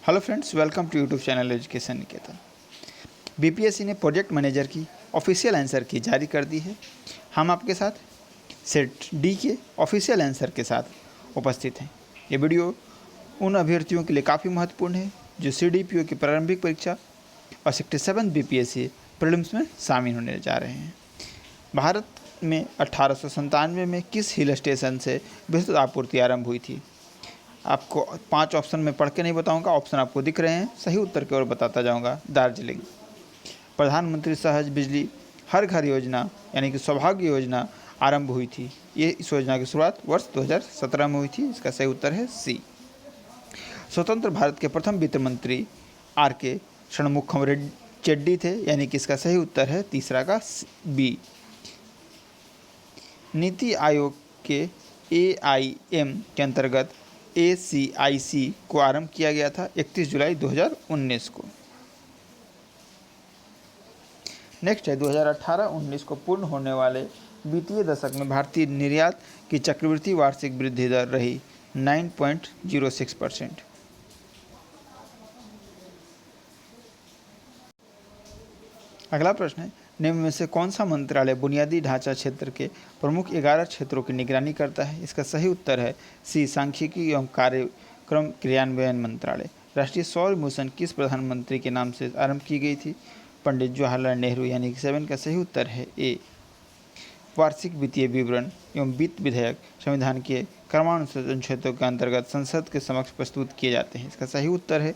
Hello friends, welcome to YouTube channel Education Niketan. BPSC ने project manager की official answer key जारी कर दी है। हम आपके साथ सेट डी के ऑफिशियल आंसर के साथ उपस्थित हैं। ये वीडियो उन अभ्यर्थियों के लिए काफ़ी महत्वपूर्ण है जो सीडीपीओ की प्रारंभिक परीक्षा और सेक्टर 7 बीपीएससी प्रीलिम्स में शामिल होने जा रहे हैं। भारत में 1897 में किस हिल स्टेशन से विद्युत आपूर्ति आरंभ हुई थी? आपको 5 ऑप्शन में पढ़ के नहीं बताऊंगा, ऑप्शन आपको दिख रहे हैं, सही उत्तर की ओर बताता जाऊंगा। दार्जिलिंग। प्रधानमंत्री सहज बिजली हर घर योजना यानी कि सौभाग्य योजना आरंभ हुई थी। ये इस योजना की शुरुआत वर्ष 2017 में हुई थी। इसका सही उत्तर है सी। स्वतंत्र भारत के प्रथम वित्त मंत्री आर के षणमुखम रेड्डी थे, यानी कि इसका सही उत्तर है तीसरा का बी। नीति आयोग के AIM के अंतर्गत ACIC को आरंभ किया गया था 31 जुलाई 2019 को। नेक्स्ट है 2018-19 को पूर्ण होने वाले वित्तीय दशक में भारतीय निर्यात की चक्रवृद्धि वार्षिक वृद्धि दर रही 9.06%। अगला प्रश्न है, निम्न में से कौन सा मंत्रालय बुनियादी ढांचा क्षेत्र के प्रमुख 11 क्षेत्रों की निगरानी करता है? इसका सही उत्तर है सी, सांख्यिकी एवं कार्यक्रम क्रियान्वयन मंत्रालय। राष्ट्रीय सौर मिशन किस प्रधानमंत्री के नाम से आरंभ की गई थी? पंडित जवाहरलाल नेहरू, यानी कि 7 का सही उत्तर है ए। वार्षिक वित्तीय विवरण एवं वित्त विधेयक संविधान के क्रमानुसार अनुच्छेदों के अंतर्गत संसद के समक्ष प्रस्तुत किए जाते हैं। इसका सही उत्तर है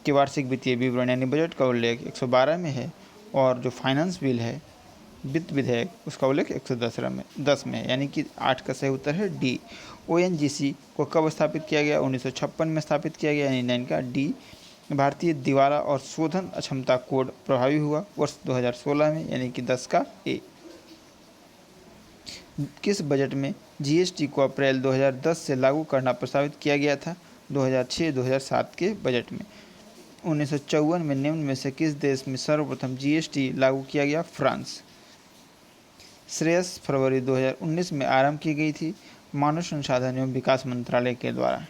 कि वार्षिक वित्तीय विवरण यानी बजट का उल्लेख 112 में है और जो फाइनेंस बिल है वित्त विधेयक उसका उल्लेख 110 में है, यानी कि 8 का सही उत्तर है डी। ONGC को कब स्थापित किया गया? 1956 में स्थापित किया गया, यानी 9 का डी। भारतीय दिवाला और शोधन अक्षमता कोड प्रभावी हुआ वर्ष 2016 में, यानी कि 10 का ए। किस बजट में GST को अप्रैल 2010 से लागू करना प्रस्तावित किया गया था? 2006-2007 के बजट में। 1954 में निम्न में से किस देश में सर्वप्रथम GST लागू किया गया? फ्रांस। श्रेयस फरवरी 2019 में आरंभ की गई थी मानव संसाधन एवं विकास मंत्रालय के द्वारा।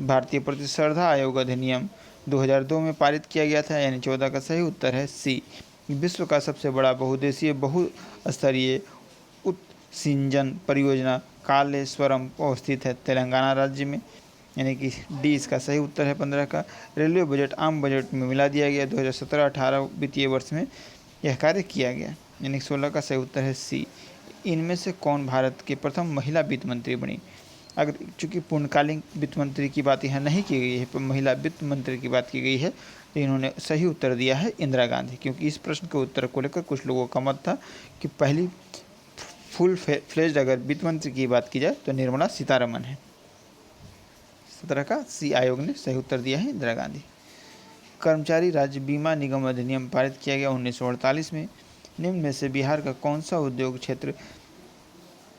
भारतीय प्रतिस्पर्धा आयोग अधिनियम 2002 में पारित किया गया था, यानी 14 का सही उत्तर है सी। विश्व का सबसे बड़ा बहुउद्देशीय बहुस्तरीय उत्सिंचन परियोजना कालेश्वरम अवस्थित है तेलंगाना राज्य में, यानी कि डी इसका सही उत्तर है 15 का। रेलवे बजट आम बजट में मिला दिया गया 2017-18 वित्तीय वर्ष में यह कार्य किया गया, यानी 16 का सही उत्तर है सी। इनमें से कौन भारत के प्रथम महिला वित्त मंत्री बनी? अगर चूँकि पूर्णकालीन वित्त मंत्री की बात यहाँ नहीं की गई है पर महिला वित्त मंत्री की बात की गई है, तो इन्होंने सही उत्तर दिया है इंदिरा गांधी, क्योंकि इस प्रश्न के उत्तर को लेकर कुछ लोगों का मत था कि पहली फुल फ्लेज्ड अगर वित्त मंत्री की बात की जाए तो निर्मला सीतारमन है। 17 का सी आयोग ने सही उत्तर दिया है इंदिरा गांधी। कर्मचारी राज्य बीमा निगम अधिनियम पारित किया गया 1948 में। निम्न में से बिहार का कौन सा उद्योग क्षेत्र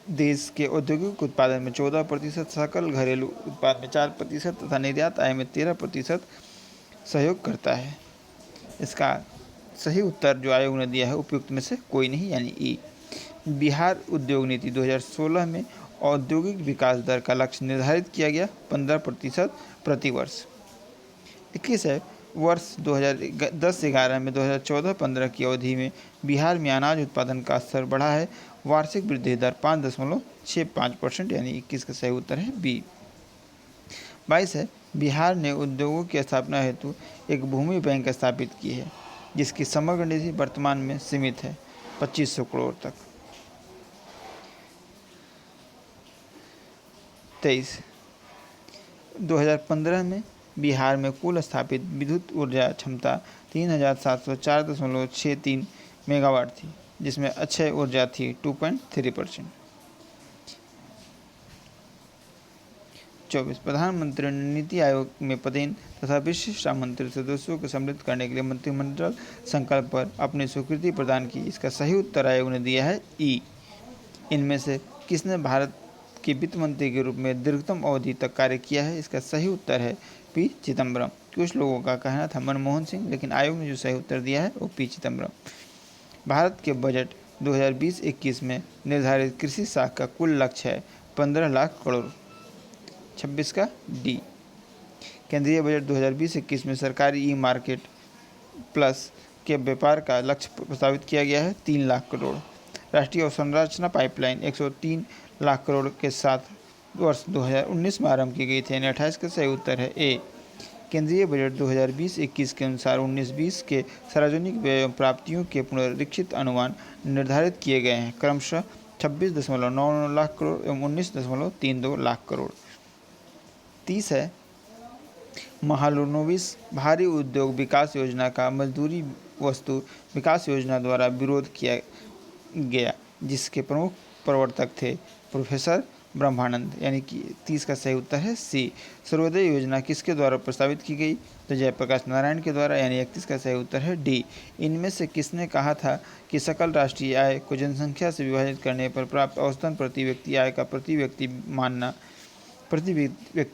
देश के औद्योगिक उत्पादन में 14%, सकल घरेलू उत्पाद में 4% तथा निर्यात आय में 13% सहयोग करता है? इसका सही उत्तर जो आयोग ने दिया है उपयुक्त में से कोई नहीं, यानी ई। बिहार उद्योग नीति 2016 में औद्योगिक विकास दर का लक्ष्य निर्धारित किया गया 15% प्रति वर्ष। 21 है, वर्ष 2010-11 में 2014-15 की अवधि में बिहार में अनाज उत्पादन का स्तर बढ़ा है, वार्षिक वृद्धि दर 5.65%, यानी 21 का सही उत्तर है बी। 22 है, बिहार ने उद्योगों की स्थापना हेतु एक भूमि बैंक स्थापित की है जिसकी समग्र निधि वर्तमान में सीमित है 2500 करोड़ तक। 23 2015 में बिहार में कुल स्थापित विद्युत ऊर्जा क्षमता 3704.63 मेगावाट थी, जिसमें अक्षय ऊर्जा थी 2.3%। 24 प्रधानमंत्री ने नीति आयोग में पदेन तथा विशिष्ट आमंत्रित सदस्यों को सम्मिलित करने के लिए मंत्रिमंडल संकल्प पर अपनी स्वीकृति प्रदान की। इसका सही उत्तर आयोग ने दिया है ई। इनमें से किसने भारत के वित्त मंत्री के रूप में दीर्घतम अवधि तक कार्य किया है? इसका सही उत्तर है पी चिदम्बरम। कुछ लोगों का कहना था मनमोहन सिंह, लेकिन आयोग ने जो सही उत्तर दिया है वो पी चिदम्बरम। भारत के बजट 2020-21 में निर्धारित कृषि साख का कुल लक्ष्य है 15 लाख करोड़, 26 का डी। केंद्रीय बजट 2020-21 में सरकारी ई मार्केट प्लस के व्यापार का लक्ष्य प्रस्तावित किया गया है 3 लाख करोड़। राष्ट्रीय अवसंरचना पाइपलाइन 103 लाख करोड़ के साथ वर्ष 2019 में आरंभ की गई थी, यानी 28 का सही उत्तर है ए। केंद्रीय बजट 2020-21 के अनुसार 19-20 के सार्वजनिक व्यय एवं प्राप्तियों के पुनरीक्षित अनुमान निर्धारित किए गए हैं, क्रमशः 26.99 लाख करोड़ एवं 19.32 लाख करोड़। 30 है, महालनोबिस भारी उद्योग विकास योजना का मजदूरी वस्तु विकास योजना द्वारा विरोध किया गया, जिसके प्रमुख प्रवर्तक थे प्रोफेसर ब्रह्मानंद, यानी कि 30 का सही उत्तर है सी। सर्वोदय योजना किसके द्वारा प्रस्तावित की गई? तो जयप्रकाश नारायण के द्वारा, यानी 31 का सही उत्तर है डी। इनमें से किसने कहा था कि सकल राष्ट्रीय आय को जनसंख्या से विभाजित करने पर प्राप्त औसतन प्रति व्यक्ति आय का प्रति व्यक्ति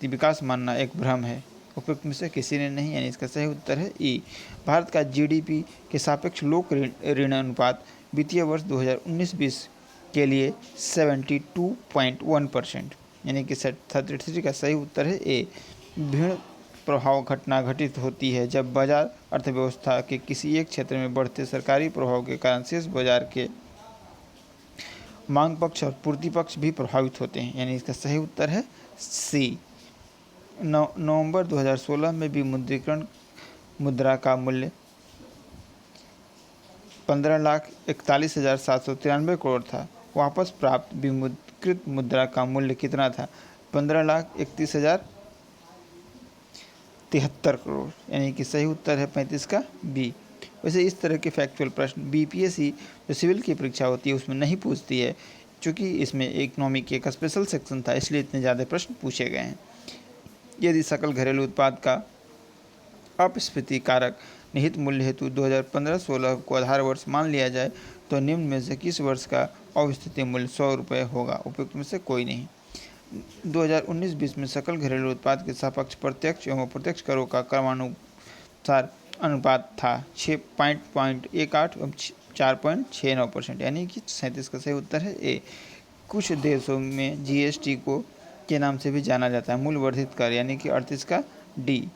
विकास मानना एक भ्रम है? उपयुक्त में से किसी ने नहीं, यानी इसका सही उत्तर है ई। भारत का जीडीपी के सापेक्ष लोक ऋण अनुपात वित्तीय वर्ष 2019-20 के लिए 72.1%, यानी कि 33 का सही उत्तर है ए। भीड़ प्रभाव घटना घटित होती है जब बाजार अर्थव्यवस्था के किसी एक क्षेत्र में बढ़ते सरकारी प्रभाव के कारण शेष बाजार के मांग पक्ष और पूर्ति पक्ष भी प्रभावित होते हैं, यानी इसका सही उत्तर है सी। नवंबर 2016 में विमुद्रीकरण मुद्रा का मूल्य 15,41,793 करोड़ था। वापस प्राप्त विमुद्रीकृत मुद्रा का मूल्य कितना था? 15,31,073 करोड़, यानी कि सही उत्तर है 35 का बी। वैसे इस तरह के फैक्चुअल प्रश्न बीपीएससी जो सिविल की परीक्षा होती है उसमें नहीं पूछती है, क्योंकि इसमें इकोनॉमी के एक स्पेशल सेक्शन था, इसलिए इतने ज़्यादा प्रश्न पूछे गए हैं। यदि सकल घरेलू उत्पाद का अपस्फीति कारक निहित मूल्य हेतु 2015-16 को आधार वर्ष मान लिया जाए तो निम्न में से किस वर्ष का अवस्थिति मूल्य 100 रुपये होगा? उपयुक्त में से कोई नहीं। 2019-20 में सकल घरेलू उत्पाद के सापेक्ष प्रत्यक्ष एवं अप्रत्यक्ष करों का क्रमानुसार अनुपात था 6.18 एवं 4.69%, यानी कि 37 का सही उत्तर है ए। कुछ देशों में जीएसटी को के नाम से भी जाना जाता है मूल्य वर्धित कर, यानी कि 38 का डी।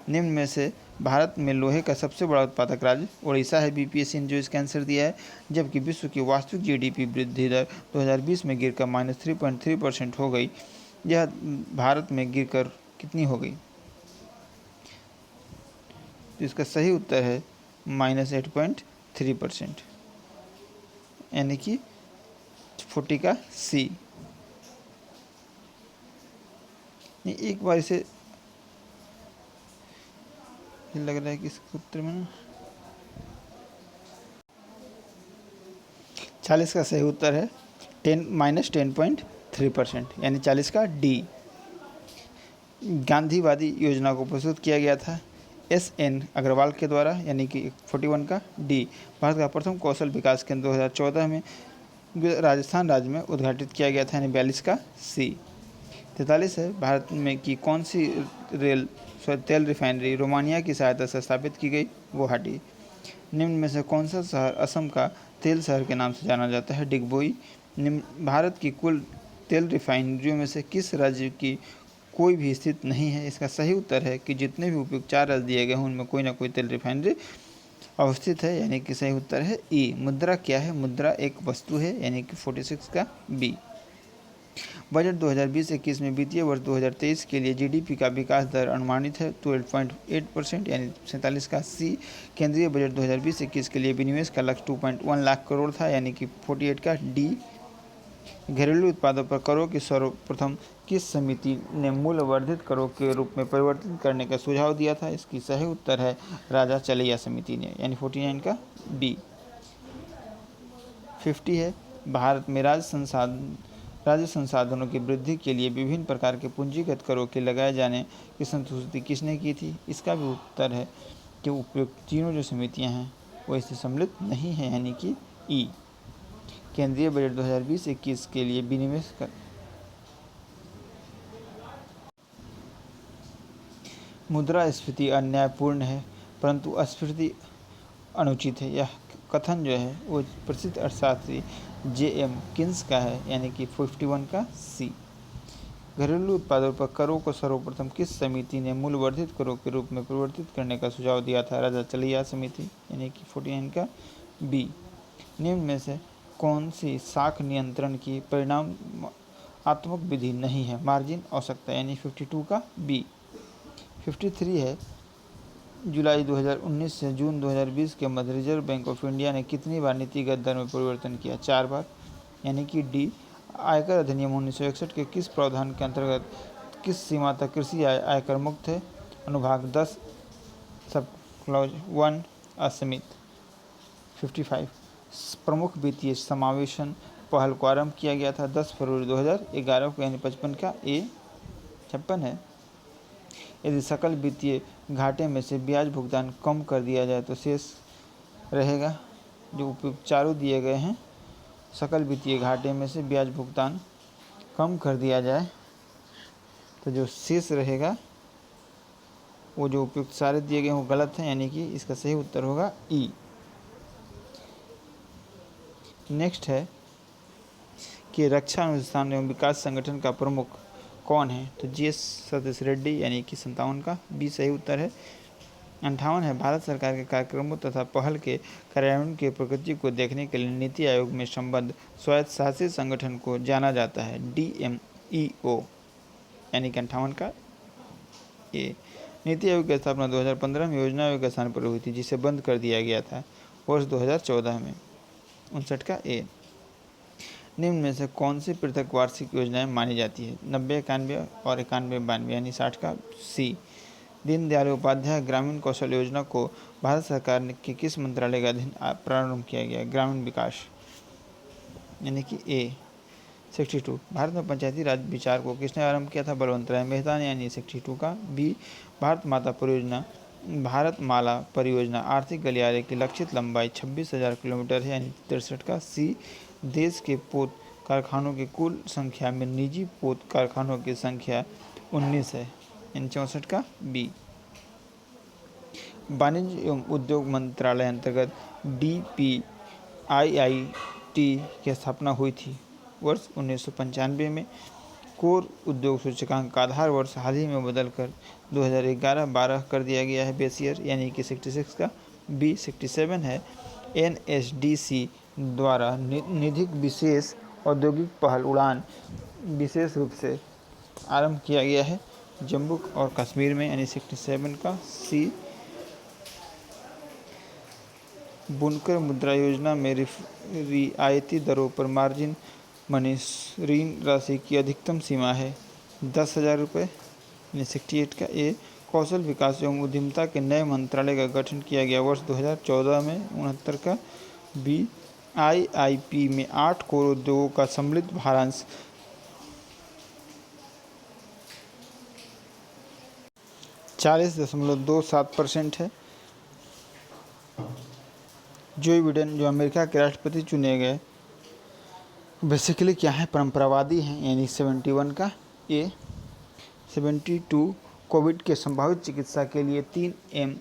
निम्न में से भारत में लोहे का सबसे बड़ा उत्पादक राज्य उड़ीसा है, बीपीएससी ने जो इसका आंसर दिया है। जबकि विश्व की वास्तविक जीडीपी वृद्धि दर 2020 में गिरकर -3.3% हो गई, यह भारत में गिरकर कितनी हो गई? तो इसका सही उत्तर है -8.3%, यानी कि 40 का सी। एक बार इसे लग रहा है कि इसके उत्तर में 40 का सही उत्तर है -10.3%, यानी 40 का डी। गांधीवादी योजना को प्रस्तुत किया गया था एस.एन. अग्रवाल के द्वारा, यानी कि 41 का डी। भारत का प्रथम कौशल विकास केंद्र 2014 में राजस्थान राज्य में उद्घाटित किया गया था, यानी 42 का सी। 43 है, भारत में की कौन सी तेल रिफाइनरी रोमानिया की सहायता से स्थापित की गई? गुवाहाटी। निम्न में से कौन सा शहर असम का तेल शहर के नाम से जाना जाता है? डिगबोई। भारत की कुल तेल रिफाइनरियों में से किस राज्य की कोई भी स्थित नहीं है? इसका सही उत्तर है कि जितने भी उपयुक्त 4 राज्य दिए गए हैं उनमें कोई ना कोई तेल रिफाइनरी अवस्थित है, यानी कि सही उत्तर है ई। मुद्रा क्या है? मुद्रा एक वस्तु है, यानी कि 46 का बी। बजट 2020-21 में वित्तीय वर्ष 2023 के लिए जीडीपी का विकास दर अनुमानित है 12.8%, यानी 47 का सी। केंद्रीय बजट 2020-21 के लिए विनिवेश का लक्ष्य 2.1 लाख करोड़ था, यानी कि 48 का डी। घरेलू उत्पादों पर करों की सर्वप्रथम किस समिति ने मूल्य वर्धित करों के रूप में परिवर्तित करने का सुझाव दिया था? इसकी सही उत्तर है राजा चलैया समिति ने, यानी 49 का बी। 50 है, भारत में राज्य संसाधनों की वृद्धि के लिए विभिन्न प्रकार के पूंजीगत करों के लगाए जाने की संस्तुति किसने की थी? इसका भी उत्तर है कि उपयुक्त तीनों जो समितियां हैं वो इससे सम्मिलित नहीं है, यानी कि ई। केंद्रीय बजट 2020-21 के लिए विनिवेश कर मुद्रास्फीति अन्यायपूर्ण है परंतु अस्फीति अनुचित है, यह कथन जो है वो प्रसिद्ध अर्थशास्त्री जे.एम. किन्स का है, यानी कि 51 का सी। घरेलू उत्पादों पर करों को सर्वप्रथम किस समिति ने मूल्य वर्धित करों के रूप में परिवर्तित करने का सुझाव दिया था? राजा चलिया समिति, यानी कि 49 का बी। निम्न में से कौन सी साख नियंत्रण की परिणामात्मक विधि नहीं है? मार्जिन आवश्यकता, यानी 52 का बी। 53 है, जुलाई 2019 से जून 2020 के मध्य रिजर्व बैंक ऑफ इंडिया ने कितनी बार नीतिगत दर में परिवर्तन किया? 4 बार, यानी कि डी। आयकर अधिनियम 1961 के किस प्रावधान के अंतर्गत किस सीमा तक कृषि आयकर मुक्त है? अनुभाग 10 सब क्लॉज 1 असीमित। 55 प्रमुख वित्तीय समावेशन पहल को आरंभ किया गया था 10 फरवरी 2011 को, यानी 55 का ए। 56 है, यदि सकल वित्तीय घाटे में से ब्याज भुगतान कम कर दिया जाए तो शेष रहेगा। जो उपयुक्त चारों दिए गए हैं, सकल वित्तीय घाटे में से ब्याज भुगतान कम कर दिया जाए तो जो शेष रहेगा, वो जो उपयुक्त सारे दिए गए हैं वो गलत हैं, यानी कि इसका सही उत्तर होगा ई। नेक्स्ट है कि रक्षा अनुसंधान एवं विकास संगठन का प्रमुख कौन है? तो जी एस सतीश रेड्डी, यानी कि 57 का बी सही उत्तर है। 58 है, भारत सरकार के कार्यक्रमों तथा पहल के कार्यान्वयन की प्रगति को देखने के लिए नीति आयोग में संबद्ध स्वायत्त शासित संगठन को जाना जाता है? DMEO, यानी कि 58 का ए। नीति आयोग की स्थापना 2015 में योजना आयोग के स्थान पर हुई थी, जिसे बंद कर दिया गया था वर्ष 2014 में। 59 का ए। निम्न में से कौन सी पृथक वार्षिक योजनाएं मानी जाती है? 90, 91 और 91, 92, यानी 60 का सी। दीनदयाल उपाध्याय ग्रामीण कौशल योजना को भारत सरकार के किस मंत्रालय के अधीन प्रारंभ किया गया? ग्रामीण विकास, यानी कि ए। 62 भारत में पंचायती राज विचार को किसने आरंभ किया था? बलवंत राय मेहता ने, यानी 62 का बी। भारत माला परियोजना आर्थिक गलियारे की लक्षित लंबाई 26,000 किलोमीटर है, यानी 63 का सी। देश के पोत कारखानों की कुल संख्या में निजी पोत कारखानों की संख्या 19 है, यानी 64 का बी। वाणिज्य एवं उद्योग मंत्रालय अंतर्गत DPIIT की स्थापना हुई थी वर्ष 1995 में। कोर उद्योग सूचकांक का आधार वर्ष हाल ही में बदलकर 2011-12 कर दिया गया है, बेस ईयर, यानी कि 66 का बी। 67 है, NSDC द्वारा निधिक विशेष औद्योगिक पहल उड़ान विशेष रूप से आरंभ किया गया है जम्मू और कश्मीर में, यानी 67 का सी। बुनकर मुद्रा योजना में रियायती दरों पर मार्जिन मनी ऋण राशि की अधिकतम सीमा है 10,000 रुपये, यानी 68 का ए। कौशल विकास एवं उद्यमिता के नए मंत्रालय का गठन किया गया वर्ष 2014 में, 69 का बी। IIP में 8 कोर उद्योगों का सम्मिलित भारांश 40.27% है। जो बिडेन जो अमेरिका के राष्ट्रपति चुने गए बेसिकली क्या है? परंपरावादी हैं, यानी 71 का ए। 72 कोविड के संभावित चिकित्सा के लिए 3M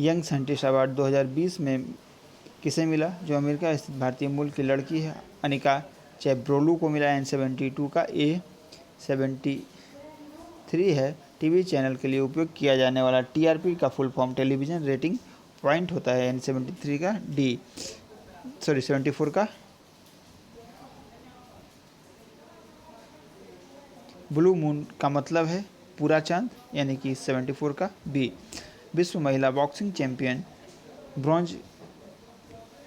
यंग साइंटिस्ट अवार्ड 2020 में किसे मिला? जो अमेरिका स्थित भारतीय मूल की लड़की है अनिका चैब्रोलू को मिला, यानी 72 का ए। 73 है, टीवी चैनल के लिए उपयोग किया जाने वाला TRP का full form television rating point होता है, यानी 73 का डी। 74 का ब्लू मून का मतलब है पूरा चांद, यानी कि 74 का बी। विश्व महिला boxing champion bronze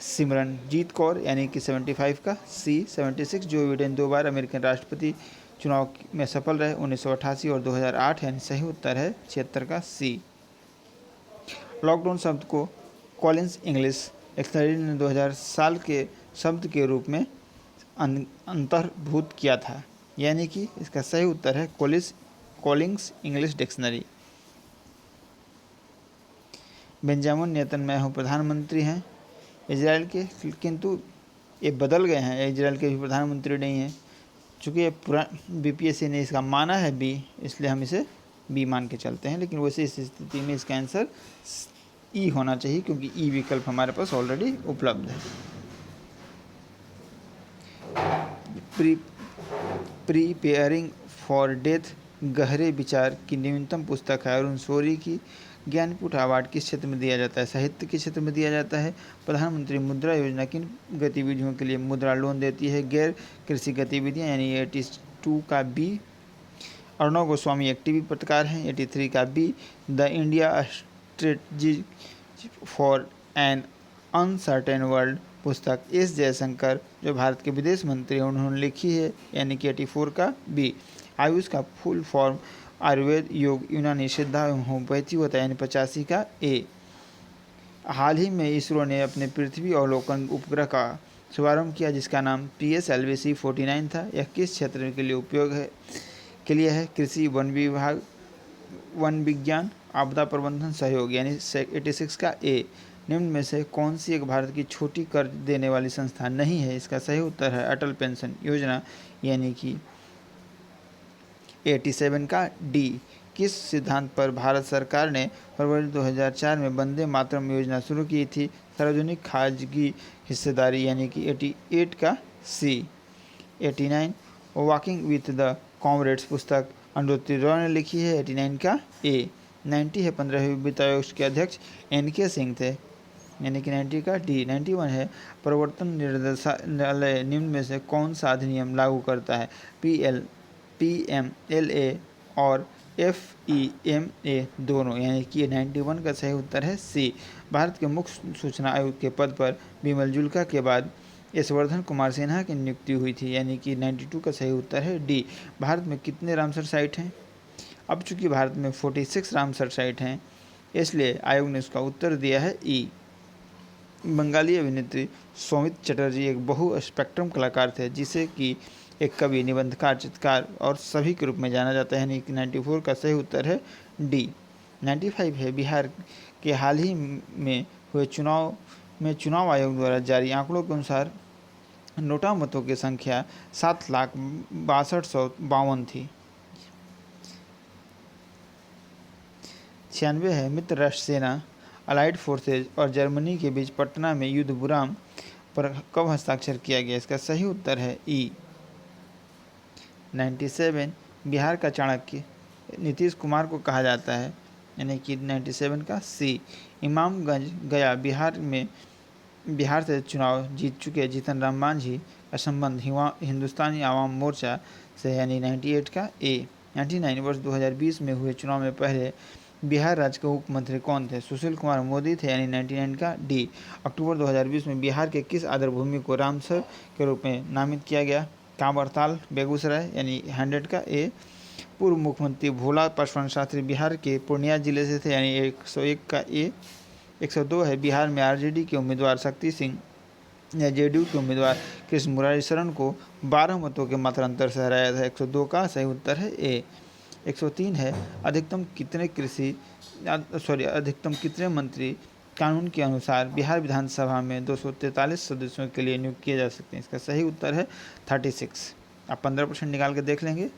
Simranjeet Kaur, यानी कि 75 का सी। 76 जो बिडेन 2 बार अमेरिकन राष्ट्रपति चुनाव में सफल रहे 1988 और 2008, यानी सही उत्तर है 76 का सी। लॉकडाउन शब्द को कॉलिंस इंग्लिश डिक्शनरी ने 2000 साल के शब्द के रूप में अंतर्भूत किया था, यानी कि इसका सही उत्तर है Collins English dictionary. Benjamin Netanyahu प्रधानमंत्री हैं इजराइल के, किंतु ये बदल गए हैं, इजराइल के भी प्रधानमंत्री नहीं हैं। चूँकि ये BPSC ने इसका माना है बी, इसलिए हम इसे बी मान के चलते हैं, लेकिन वैसे इस स्थिति में इसका आंसर ई होना चाहिए, क्योंकि ई विकल्प हमारे पास ऑलरेडी उपलब्ध है। प्रीपेयरिंग फॉर डेथ गहरे विचार की न्यूनतम पुस्तक है। अरुण शौरी की ज्ञानपीठ अवार्ड किस क्षेत्र में दिया जाता है? साहित्य के क्षेत्र में दिया जाता है। प्रधानमंत्री मुद्रा योजना किन गतिविधियों के लिए मुद्रा लोन देती है? गैर कृषि गतिविधियां यानी 82 का बी। अर्णव गोस्वामी एक टीवी पत्रकार हैं। 83 का B. The India strategy for an uncertain world पुस्तक एस जयशंकर जो भारत के विदेश मंत्री हैं उन्होंने लिखी है, यानी कि 84 का बी। आयुष का फुल फॉर्म आयुर्वेद, योग, यूनानी सिद्धा एवं होम्योपैथी होता है, यानी 85 का ए। हाल ही में इसरो ने अपने पृथ्वी अवलोकन उपग्रह का शुभारंभ किया जिसका नाम PSLV-C49 था। यह किस क्षेत्र के लिए उपयोग है के लिए है? कृषि, वन विभाग, वन विज्ञान, आपदा प्रबंधन, सहयोग, यानी 86 का ए। निम्न में से कौन सी एक भारत की छोटी कर्ज देने वाली संस्था नहीं है? इसका सही उत्तर है अटल पेंशन योजना, यानी कि 87 का डी। किस सिद्धांत पर भारत सरकार ने फरवरी 2004 में वंदे मातरम योजना शुरू की थी? सार्वजनिक खाजगी हिस्सेदारी, यानी कि 88 का सी। 89 वॉकिंग विथ द कॉमरेड्स पुस्तक अनिरुद्धि रॉय ने लिखी है, 89 का ए। 90 है 15वीं वित्त आयोग के अध्यक्ष NK सिंह थे, यानी कि 90 का डी। 91 है प्रवर्तन निर्देशालय निम्न में से कौन सा अधिनियम लागू करता है? PMLA और FEMA दोनों, यानी कि 91 का सही उत्तर है सी। भारत के मुख्य सूचना आयुक्त के पद पर बिमल जुल्का के बाद यशवर्धन कुमार सिन्हा की नियुक्ति हुई थी, यानी कि 92 का सही उत्तर है डी। भारत में कितने रामसर साइट हैं? अब चूंकि भारत में 46 रामसर साइट हैं, इसलिए आयोग ने इसका उत्तर दिया है ई। बंगाली अभिनेत्री सौमित्र चटर्जी एक बहु स्पेक्ट्रम कलाकार थे जिसे कि एक कवि, निबंधकार, चित्रकार और सभी के रूप में जाना जाता है, यानी कि 94 का सही उत्तर है डी। 95 है बिहार के हाल ही में हुए चुनाव आयोग द्वारा जारी आंकड़ों के अनुसार नोटा मतों की संख्या 7,62,652 थी। 96 है मित्र राष्ट्र सेना, अलाइड फोर्सेज और जर्मनी के बीच पटना में युद्ध विराम पर कब हस्ताक्षर किया गया? इसका सही उत्तर है ई। 97 बिहार का चाणक्य नीतीश कुमार को कहा जाता है, यानी कि 97 का सी। इमामगंज गया बिहार से चुनाव जीत चुके जीतन राम मांझी का संबंध हिंदुस्तानी आवाम मोर्चा से, यानी 98 का ए। 99 वर्ष 2020 में हुए चुनाव में पहले बिहार राज्य के मुख्यमंत्री कौन थे? सुशील कुमार मोदी थे, यानी 99 का डी। अक्टूबर 2020 में बिहार के किस आदर भूमि को रामसर के रूप में नामित किया गया? कांवरताल, बेगूसराय, यानी 100 का ए। पूर्व मुख्यमंत्री भोला पासवान शास्त्री बिहार के पूर्णिया जिले से थे, यानी 101 का ए। 102 है बिहार में RJD के उम्मीदवार शक्ति सिंह या JDU के उम्मीदवार कृष्ण मुरारी शरण को 12 मतों के मतांतर से हराया था, 102 का सही उत्तर है ए। 103 है अधिकतम कितने मंत्री कानून के अनुसार बिहार विधानसभा में 243 सदस्यों के लिए नियुक्त किए जा सकते हैं? इसका सही उत्तर है 36। आप 15% निकाल के देख लेंगे।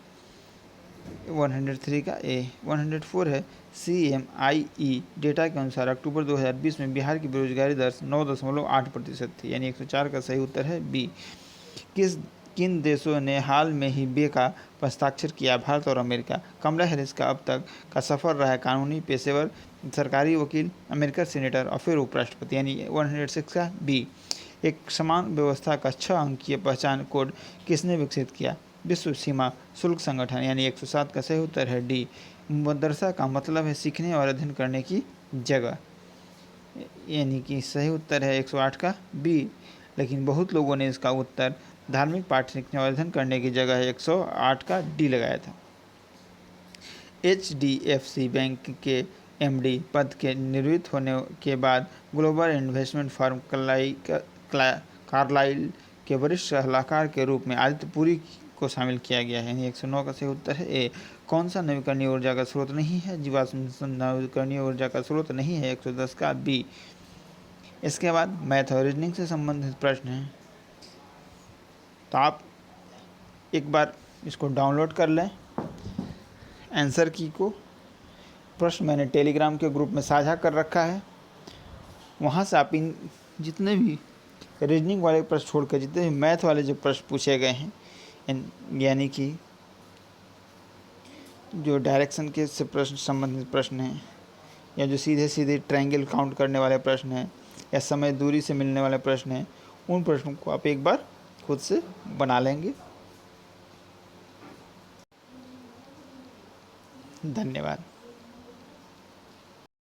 103 का ए। 104 है CMIE डेटा के अनुसार अक्टूबर 2020 में बिहार की बेरोजगारी दर 9.8% थी, यानी 104 का सही उत्तर है बी। किन देशों ने हाल में ही बे का हस्ताक्षर किया? भारत और अमेरिका। कमला हैरिस का अब तक का सफर रहा है कानूनी पेशेवर, सरकारी वकील, अमेरिकन सीनेटर और फिर उपराष्ट्रपति, यानी 106 का बी। एक समान व्यवस्था का 6 अंकीय पहचान कोड किसने विकसित किया? विश्व सीमा शुल्क संगठन, यानी 107 का सही उत्तर है डी। मदरसा का मतलब है सीखने और अध्ययन करने की जगह, यानी कि सही उत्तर है 108 का बी। लेकिन बहुत लोगों ने इसका उत्तर धार्मिक पाठ सीखने और अध्ययन करने की जगह 108 का डी लगाया था। HDFC बैंक के MD पद के निवृत्त होने के बाद ग्लोबल इन्वेस्टमेंट फर्म कार्लाइल के वरिष्ठ सलाहकार के रूप में आदित्य पुरी को शामिल किया गया है, यानी 109 का सही उत्तर है ए। कौन सा नवीकरणीय ऊर्जा का स्रोत नहीं है? जीवाश्म नवीकरणीय ऊर्जा का स्रोत नहीं है, 110 का बी। इसके बाद मैथ और रीजनिंग से संबंधित प्रश्न हैं, तो आप एक बार इसको डाउनलोड कर लें आंसर की को। प्रश्न मैंने टेलीग्राम के ग्रुप में साझा कर रखा है, वहाँ से आप इन जितने भी रीजनिंग वाले प्रश्न छोड़कर जितने भी मैथ वाले जो प्रश्न पूछे गए हैं, यानी कि जो डायरेक्शन के से प्रश्न संबंधित प्रश्न हैं, या जो सीधे सीधे ट्रायंगल काउंट करने वाले प्रश्न हैं, या समय दूरी से मिलने वाले प्रश्न हैं, उन प्रश्नों को आप एक बार खुद से बना लेंगे। धन्यवाद।